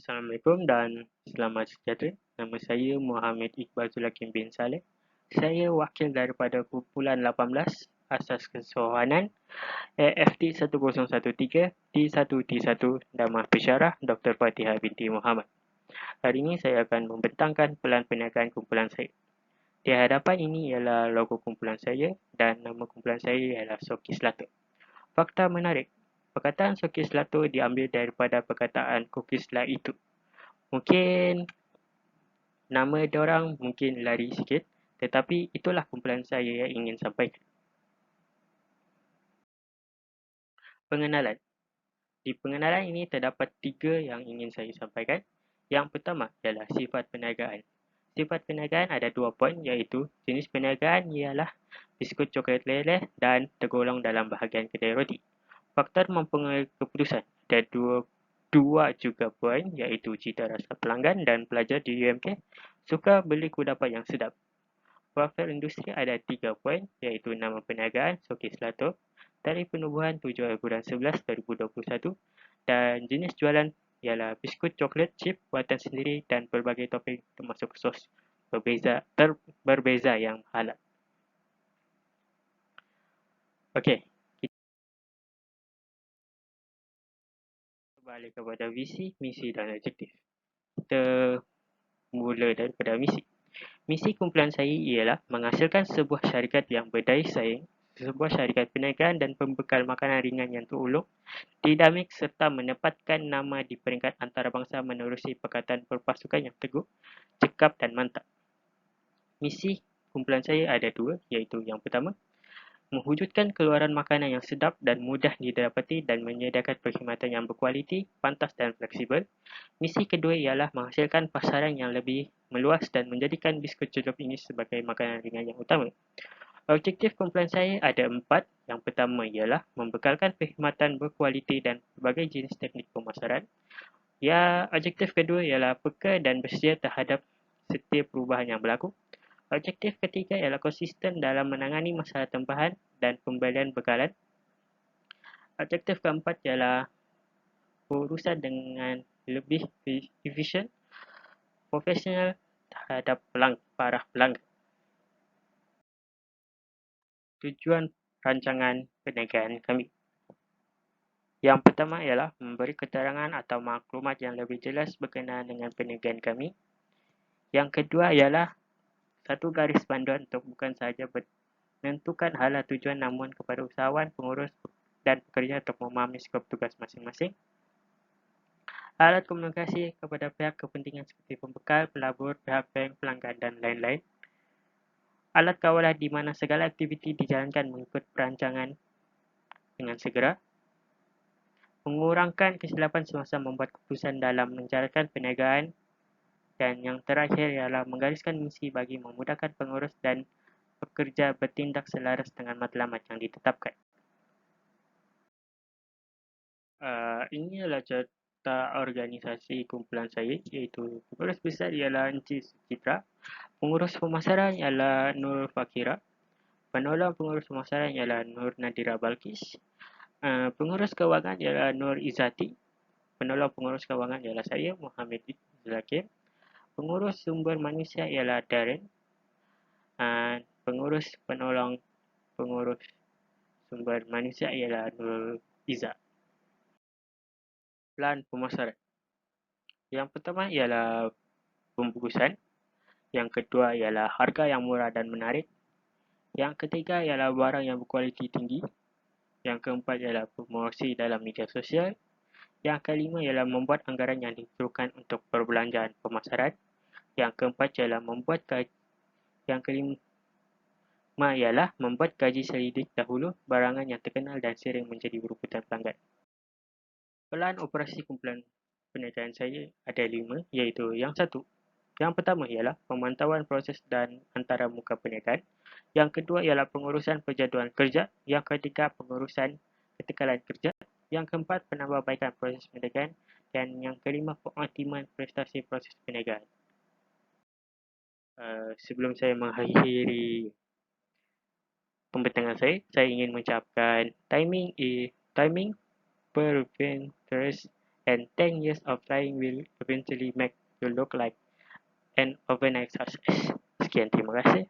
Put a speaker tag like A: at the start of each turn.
A: Assalamualaikum dan selamat sejahtera. Nama saya Muhammad Iqbal Zulakim bin Saleh. Saya wakil daripada kumpulan 18 Asas Kesohanan AFT 1013 T1T1 Damah Pesyarah Dr. Fatihah binti Muhammad. Hari ini saya akan membentangkan pelan perniagaan kumpulan saya. Di hadapan ini ialah logo kumpulan saya dan nama kumpulan saya ialah Soki Selatu. Fakta menarik. Perkataan Soki Selatu diambil daripada perkataan Kukis lah itu. Mungkin nama diorang mungkin lari sikit, tetapi itulah kumpulan saya yang ingin sampaikan. Pengenalan. Di pengenalan ini terdapat 3 yang ingin saya sampaikan. Yang pertama ialah sifat perniagaan. Sifat perniagaan ada 2 poin, iaitu jenis perniagaan ialah biskut coklat leleh dan tergolong dalam bahagian kedai roti. Faktor mempengaruhi keputusan ada dua juga poin, iaitu cita rasa pelanggan dan pelajar di UMK suka beli kudapan yang sedap. Profil industri ada 3 poin, iaitu nama perniagaan Soki Selatu, tarikh penubuhan 7 bulan 11 2021 dan jenis jualan ialah biskut coklat chip buatan sendiri dan pelbagai topping termasuk sos berbeza yang halal. Okey, kita balik kepada visi, misi dan objektif. Kita mula daripada misi. Misi kumpulan saya ialah menghasilkan sebuah syarikat yang berdaya saing, sebuah syarikat perniagaan dan pembekal makanan ringan yang terulung, dinamik serta menempatkan nama di peringkat antarabangsa menerusi Pakatan Perpasukan yang teguh, cekap dan mantap. Misi kumpulan saya ada 2, iaitu yang pertama, mewujudkan keluaran makanan yang sedap dan mudah didapati dan menyediakan perkhidmatan yang berkualiti, pantas dan fleksibel. Misi kedua ialah menghasilkan pasaran yang lebih meluas dan menjadikan biskut celup ini sebagai makanan ringan yang utama. Objektif kumpulan saya ada 4. Yang pertama ialah membekalkan perkhidmatan berkualiti dan berbagai jenis teknik pemasaran. Ya, objektif kedua ialah peka dan bersedia terhadap setiap perubahan yang berlaku. Objektif ketiga ialah konsisten dalam menangani masalah tempahan dan pembelian bekalan. Objektif keempat ialah berurusan dengan lebih efisien, profesional terhadap para pelanggan. Tujuan rancangan perniagaan kami. Yang pertama ialah memberi keterangan atau maklumat yang lebih jelas berkenaan dengan perniagaan kami. Yang kedua ialah satu garis panduan untuk bukan sahaja menentukan hala tujuan namun kepada usahawan, pengurus dan pekerja untuk memahami skop tugas masing-masing. Alat komunikasi kepada pihak kepentingan seperti pembekal, pelabur, pihak bank, pelanggan dan lain-lain. Alat kawalan di mana segala aktiviti dijalankan mengikut perancangan dengan segera. Mengurangkan kesilapan semasa membuat keputusan dalam menjalankan perniagaan. Dan yang terakhir ialah menggariskan misi bagi memudahkan pengurus dan pekerja bertindak selaras dengan matlamat yang ditetapkan. Ini adalah cerita organisasi kumpulan saya, iaitu pengurus besar ialah Encik Sucitra, pengurus pemasaran ialah Nur Fakira, penolong pengurus pemasaran ialah Nur Nadira Balkis, pengurus kewangan ialah Nur Izzati, penolong pengurus kewangan ialah saya, Muhammad Zulakim, pengurus sumber manusia ialah Darren, pengurus penolong pengurus sumber manusia ialah Nur Izzat. Plan pemasaran. Yang pertama ialah pembungkusan. Yang kedua ialah harga yang murah dan menarik. Yang ketiga ialah barang yang berkualiti tinggi. Yang keempat ialah promosi dalam media sosial. Yang kelima ialah membuat anggaran yang diperlukan untuk perbelanjaan pemasaran. Yang keempat ialah Yang kelima ialah membuat gaji selidik dahulu barangan yang terkenal dan sering menjadi berebutan pelanggan. Pelan operasi kumpulan perniagaan saya ada 5, iaitu yang pertama ialah pemantauan proses dan antara muka perniagaan. Yang kedua ialah pengurusan perjadualan kerja. Yang ketiga pengurusan ketekalan kerja. Yang keempat penambahbaikan proses perniagaan. Dan yang kelima pengoptimalan prestasi proses perniagaan. Sebelum saya mengakhiri pembentangan saya ingin mengucapkan timing prevents and 10 years of trying will eventually make you look like an overnight success. Sekian, terima kasih.